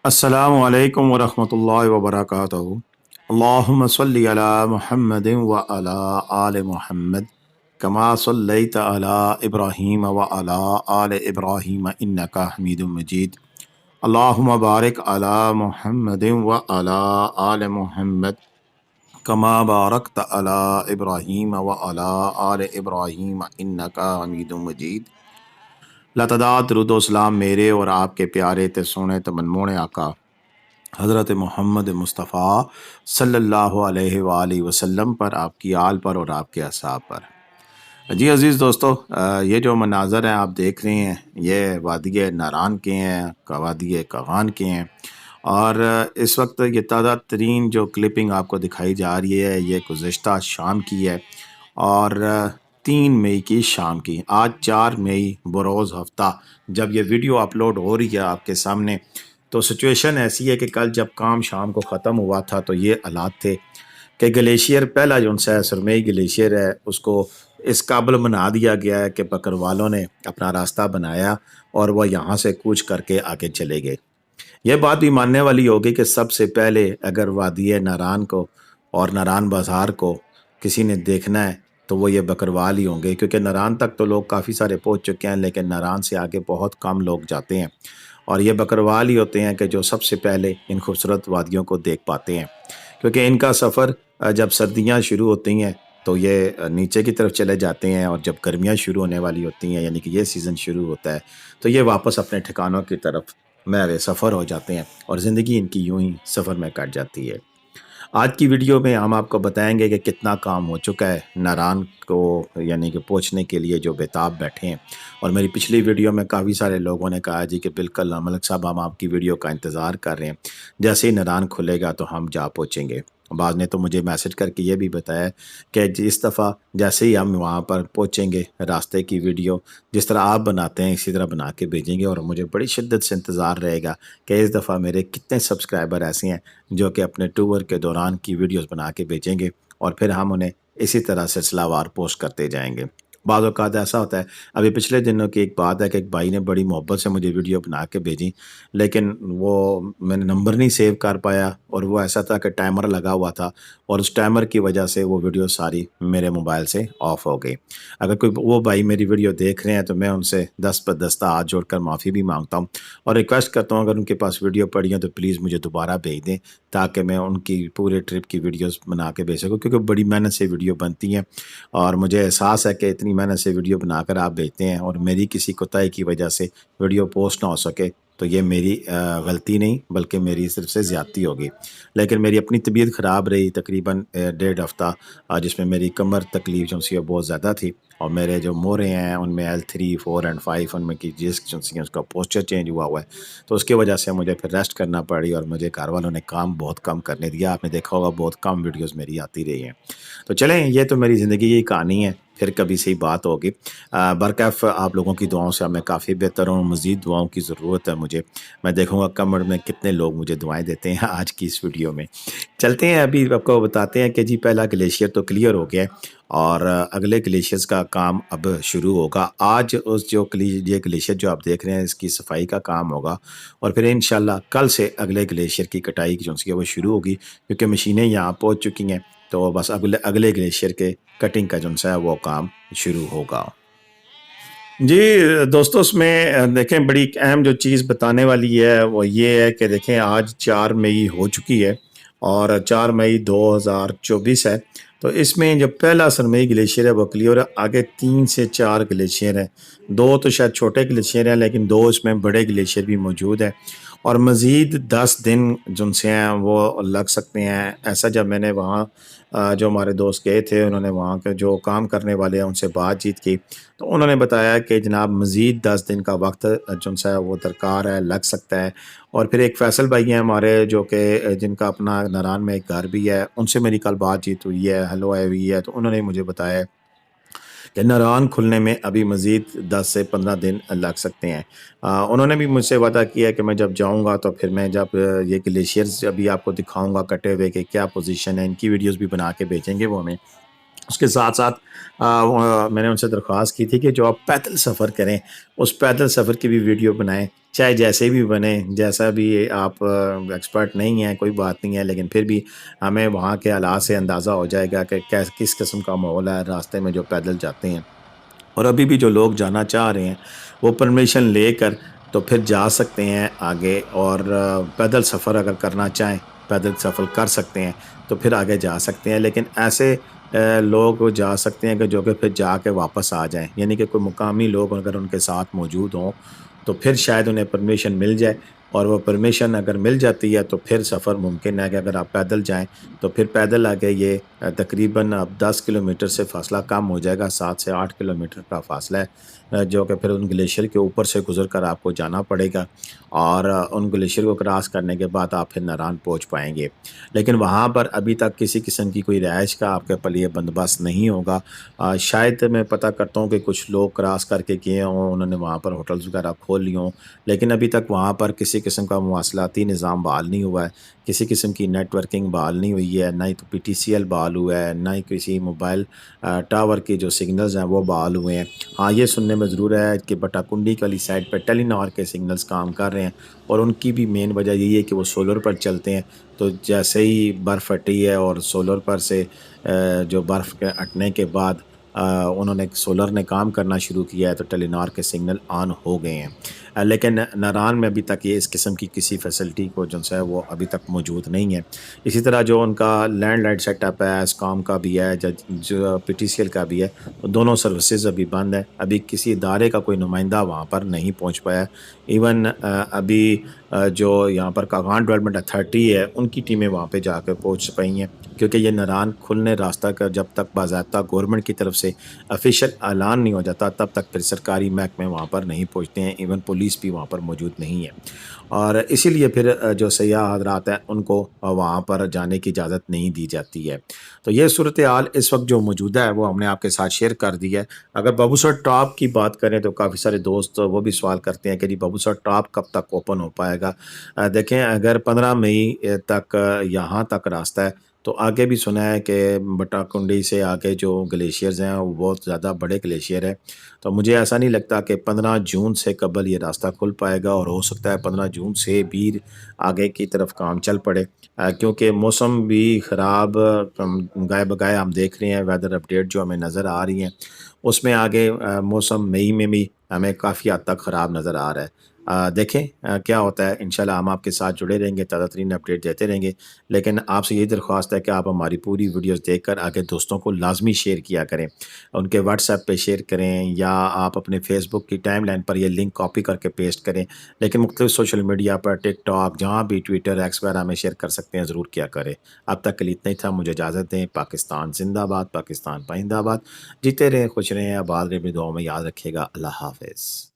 السلام علیکم ورحمۃ اللہ وبرکاتہ۔ اللہم صلی علی محمد وعلی آل محمد کما صلیت علی ابراہیم وعلی آل ابراہیم انک حمید مجید۔ اللہم بارک علی محمد وعلی آل محمد کما بارکت علی ابراہیم وعلی آل ابراہیم انک حمید مجید۔ لاتعداد درود و سلام میرے اور آپ کے پیارے تے سونے تے منمونے آقا حضرت محمد مصطفیٰ صلی اللہ علیہ وآلہ وسلم پر، آپ کی آل پر اور آپ کے اصحاب پر۔ جی عزیز دوستو، یہ جو مناظر ہیں آپ دیکھ رہے ہیں، یہ وادی ناران کے ہیں، وادی کغان کے ہیں، اور اس وقت یہ تازہ ترین جو کلپنگ آپ کو دکھائی جا رہی ہے یہ گزشتہ شام کی ہے، اور 3 مئی کی شام کی۔ آج 4 مئی بروز ہفتہ جب یہ ویڈیو اپلوڈ ہو رہی ہے آپ کے سامنے، تو سچویشن ایسی ہے کہ کل جب کام شام کو ختم ہوا تھا تو یہ حالات تھے کہ گلیشیئر پہلا جو ہے سرمئی گلیشیئر ہے، اس کو اس قابل بنا دیا گیا ہے کہ بکروالوں نے اپنا راستہ بنایا اور وہ یہاں سے کوچ کر کے آگے چلے گئے۔ یہ بات بھی ماننے والی ہوگی کہ سب سے پہلے اگر وادی ناران کو اور ناران بازار کو کسی نے دیکھنا ہے تو وہ یہ بکروال ہی ہوں گے، کیونکہ ناران تک تو لوگ کافی سارے پہنچ چکے ہیں، لیکن ناران سے آگے بہت کم لوگ جاتے ہیں، اور یہ بکروال ہی ہوتے ہیں کہ جو سب سے پہلے ان خوبصورت وادیوں کو دیکھ پاتے ہیں، کیونکہ ان کا سفر جب سردیاں شروع ہوتی ہیں تو یہ نیچے کی طرف چلے جاتے ہیں، اور جب گرمیاں شروع ہونے والی ہوتی ہیں یعنی کہ یہ سیزن شروع ہوتا ہے تو یہ واپس اپنے ٹھکانوں کی طرف میرے سفر ہو جاتے ہیں، اور زندگی ان کی یوں ہی سفر میں کٹ جاتی ہے۔ آج کی ویڈیو میں ہم آپ کو بتائیں گے کہ کتنا کام ہو چکا ہے ناران کو یعنی کہ پہنچنے کے لیے جو بےتاب بیٹھے ہیں، اور میری پچھلی ویڈیو میں کافی سارے لوگوں نے کہا جی کہ بالکل ملک صاحب ہم آپ کی ویڈیو کا انتظار کر رہے ہیں، جیسے ہی ناران کھلے گا تو ہم جا پہنچیں گے۔ بعض نے تو مجھے میسج کر کے یہ بھی بتایا کہ اس دفعہ جیسے ہی ہم وہاں پر پہنچیں گے راستے کی ویڈیو جس طرح آپ بناتے ہیں اسی طرح بنا کے بھیجیں گے، اور مجھے بڑی شدت سے انتظار رہے گا کہ اس دفعہ میرے کتنے سبسکرائبر ایسے ہیں جو کہ اپنے ٹور کے دوران کی ویڈیوز بنا کے بھیجیں گے، اور پھر ہم انہیں اسی طرح سلسلہ وار پوسٹ کرتے جائیں گے۔ بعض اوقات ایسا ہوتا ہے، ابھی پچھلے دنوں کی ایک بات ہے کہ ایک بھائی نے بڑی محبت سے مجھے ویڈیو بنا کے بھیجی، لیکن وہ میں نے نمبر نہیں سیو کر پایا، اور وہ ایسا تھا کہ ٹائمر لگا ہوا تھا، اور اس ٹائمر کی وجہ سے وہ ویڈیو ساری میرے موبائل سے آف ہو گئی۔ اگر کوئی وہ بھائی میری ویڈیو دیکھ رہے ہیں تو میں ان سے دست پر دستہ ہاتھ جوڑ کر معافی بھی مانگتا ہوں، اور ریکویسٹ کرتا ہوں اگر ان کے پاس ویڈیو پڑی ہیں تو پلیز مجھے دوبارہ بھیج دیں تاکہ میں ان کی پورے ٹرپ کی ویڈیوز بنا کے بھیج سکوں، کیونکہ بڑی محنت سے ویڈیو بنتی ہیں، اور مجھے احساس ہے کہ اتنی محنت سے ویڈیو بنا کر آپ بھیجتے ہیں اور میری کسی کوتاہی کی وجہ سے ویڈیو پوسٹ نہ ہو سکے تو یہ میری غلطی نہیں بلکہ میری صرف سے زیادتی ہوگی۔ لیکن میری اپنی طبیعت خراب رہی تقریباً 1.5 ہفتہ، جس میں میری کمر تکلیف جو سی وہ بہت زیادہ تھی، اور میرے جو مورے ہیں ان میں L3 4 اور 5 ان میں کی ڈسک جو سی اس کا پوسچر چینج ہوا ہے، تو اس کی وجہ سے مجھے پھر ریسٹ کرنا پڑی، اور مجھے گھر والوں نے کام بہت کم کرنے دیا۔ آپ نے دیکھا ہوگا بہت کم ویڈیوز میری آتی رہی ہیں۔ تو چلیں، یہ تو میری زندگی کی کہانی ہے، پھر کبھی سی بات ہوگی۔ برکیف آپ لوگوں کی دعاؤں سے میں کافی بہتر ہوں، مزید دعاؤں کی ضرورت ہے مجھے۔ میں دیکھوں گا کمنٹ میں کتنے لوگ مجھے دعائیں دیتے ہیں آج کی اس ویڈیو میں۔ چلتے ہیں، ابھی آپ کو بتاتے ہیں کہ جی پہلا گلیشیئر تو کلیئر ہو گیا ہے، اور اگلے گلیشیئرز کا کام اب شروع ہوگا۔ آج اس جو یہ گلیشیئر جو آپ دیکھ رہے ہیں اس کی صفائی کا کام ہوگا، اور پھر انشاءاللہ کل سے اگلے گلیشیئر کی کٹائی جو ہے وہ شروع ہوگی، کیونکہ مشینیں یہاں پہنچ چکی ہیں، تو بس اگلے گلیشیئر کے کٹنگ کا جو ہے وہ کام شروع ہوگا۔ جی دوستو، اس میں دیکھیں بڑی اہم جو چیز بتانے والی ہے وہ یہ ہے کہ دیکھیں آج 4 مئی ہو چکی ہے، اور 4 مئی 2024 ہے، تو اس میں جو پہلا سرمئی گلیشیئر ہے وہ کلیئر ہے۔ آگے 3 سے 4 گلیشیئر ہیں، 2 تو شاید چھوٹے گلیشیئر ہیں لیکن 2 اس میں بڑے گلیشیئر بھی موجود ہیں، اور مزید 10 دن جن سے ہیں وہ لگ سکتے ہیں۔ ایسا جب میں نے وہاں جو ہمارے دوست گئے تھے انہوں نے وہاں کے جو کام کرنے والے ہیں ان سے بات چیت کی، تو انہوں نے بتایا کہ جناب مزید 10 دن کا وقت جو ہے وہ درکار ہے، لگ سکتا ہے۔ اور پھر ایک فیصل بھائی ہیں ہمارے جو کہ جن کا اپنا ناران میں ایک گھر بھی ہے، ان سے میری کل بات چیت ہوئی ہے، ہیلو ہوئی ہے، تو انہوں نے مجھے بتایا کہ ناران کھلنے میں ابھی مزید 10 سے 15 دن لگ سکتے ہیں۔ انہوں نے بھی مجھ سے وعدہ کیا کہ میں جب جاؤں گا تو پھر میں جب یہ گلیشیئرز ابھی آپ کو دکھاؤں گا کٹے ہوئے کہ کیا پوزیشن ہے، ان کی ویڈیوز بھی بنا کے بھیجیں گے وہ ہمیں، اس کے ساتھ ساتھ میں نے ان سے درخواست کی تھی کہ جو آپ پیدل سفر کریں اس پیدل سفر کی بھی ویڈیو بنائیں، چاہے جیسے بھی بنے، جیسا بھی آپ ایکسپرٹ نہیں ہیں کوئی بات نہیں ہے، لیکن پھر بھی ہمیں وہاں کے حالات سے اندازہ ہو جائے گا کہ کس قسم کا ماحول ہے راستے میں جو پیدل جاتے ہیں۔ اور ابھی بھی جو لوگ جانا چاہ رہے ہیں وہ پرمیشن لے کر تو پھر جا سکتے ہیں آگے، اور پیدل سفر اگر کرنا چاہیں پیدل سفر کر سکتے ہیں تو پھر آگے جا سکتے ہیں، لیکن ایسے لوگ جا سکتے ہیں کہ جو کہ پھر جا کے واپس آ جائیں، یعنی کہ کوئی مقامی لوگ اگر ان کے ساتھ موجود ہوں تو پھر شاید انہیں پرمیشن مل جائے، اور وہ پرمیشن اگر مل جاتی ہے تو پھر سفر ممکن ہے کہ اگر آپ پیدل جائیں تو پھر پیدل آگے یہ تقریباً اب 10 کلومیٹر سے فاصلہ کم ہو جائے گا، 7 سے 8 کلومیٹر کا فاصلہ ہے، جو کہ پھر ان گلیشیئر کے اوپر سے گزر کر آپ کو جانا پڑے گا، اور ان گلیشیئر کو کراس کرنے کے بعد آپ پھر ناران پہنچ پائیں گے۔ لیکن وہاں پر ابھی تک کسی قسم کی کوئی رہائش کا آپ کے لیے بندوبست نہیں ہوگا۔ شاید میں پتہ کرتا ہوں کہ کچھ لوگ کراس کر کے گئے ہوں، انہوں نے وہاں پر ہوٹلز وغیرہ کھول لی ہوں، لیکن ابھی تک وہاں پر کسی قسم کا مواصلاتی نظام بحال نہیں ہوا ہے، کسی قسم کی نیٹ ورکنگ بحال نہیں ہوئی ہے، نہ ہی تو پی ٹی سی ایل بحال ہوا ہے، نہ ہی کسی موبائل ٹاور کی جو سگنلز ہیں وہ بحال ہوئے ہیں۔ ہاں یہ سننے میں ضرور ہے کہ بٹا کنڈی والی سائڈ پہ ٹیلی نار کے سگنلز کام کر رہے ہیں، اور ان کی بھی مین وجہ یہی ہے کہ وہ سولر پر چلتے ہیں، تو جیسے ہی برف ہٹی ہے اور سولر پر سے جو برف کے ہٹنے کے بعد انہوں نے سولر نے کام کرنا شروع کیا ہے تو ٹیلی نار کے سگنل آن ہو گئے ہیں، لیکن ناران میں ابھی تک یہ اس قسم کی کسی فیسلٹی کو جو ہے وہ ابھی تک موجود نہیں ہے۔ اسی طرح جو ان کا لینڈ لائن سیٹ اپ ہے اسکام کا بھی ہے، جو پی ٹی سی ایل کا بھی ہے، دونوں سروسز ابھی بند ہیں، ابھی کسی ادارے کا کوئی نمائندہ وہاں پر نہیں پہنچ پایا۔ ایون ابھی جو یہاں پر کاغان ڈیولپمنٹ اتھارٹی ہے ان کی ٹیمیں وہاں پہ جا کے پہنچ پائی ہیں، کیونکہ یہ ناران کھلنے راستہ کا جب تک باضابطہ گورنمنٹ کی طرف سے افیشل اعلان نہیں ہو جاتا تب تک پھر سرکاری محکمے وہاں پر نہیں پہنچتے ہیں، ایون پولیس بھی وہاں پر موجود نہیں ہے، اور اسی لیے پھر جو سیاح حضرات ہیں ان کو وہاں پر جانے کی اجازت نہیں دی جاتی ہے۔ تو یہ صورتحال اس وقت جو موجودہ ہے وہ ہم نے آپ کے ساتھ شیئر کر دی ہے۔ اگر بابو سر ٹاپ کی بات کریں تو کافی سارے دوست وہ بھی سوال کرتے ہیں کہ جی بابو سر ٹاپ کب تک اوپن ہو پائے گا؟ دیکھیں اگر 15 مئی تک یہاں تک راستہ ہے تو آگے بھی سنا ہے کہ بٹا کنڈی سے آگے جو گلیشیئرز ہیں وہ بہت زیادہ بڑے گلیشیئر ہیں، تو مجھے ایسا نہیں لگتا کہ 15 جون سے قبل یہ راستہ کھل پائے گا، اور ہو سکتا ہے 15 جون سے بھی آگے کی طرف کام چل پڑے، کیونکہ موسم بھی خراب گائے بگائے ہم دیکھ رہے ہیں، ویدر اپڈیٹ جو ہمیں نظر آ رہی ہیں اس میں آگے موسم مئی میں بھی ہمیں کافی حد تک خراب نظر آ رہا ہے۔ دیکھیں کیا ہوتا ہے، انشاءاللہ ہم آپ کے ساتھ جڑے رہیں گے، تازہ ترین اپڈیٹ دیتے رہیں گے، لیکن آپ سے یہی درخواست ہے کہ آپ ہماری پوری ویڈیوز دیکھ کر آگے دوستوں کو لازمی شیئر کیا کریں، ان کے واٹس ایپ پہ شیئر کریں، یا آپ اپنے فیس بک کی ٹائم لائن پر یہ لنک کاپی کر کے پیسٹ کریں، لیکن مختلف سوشل میڈیا پر ٹک ٹاک جہاں بھی ٹویٹر ایکس وغیرہ میں شیئر کر سکتے ہیں ضرور کیا کریں۔ اب تک کے لیے اتنا ہی تھا، مجھے اجازت دیں۔ پاکستان زندہ باد، پاکستان پائندہ باد، جیتے رہیں، خوش رہیں، آباد رہیں، اپنی دعاؤں میں یاد رکھیے گا۔ اللہ حافظ۔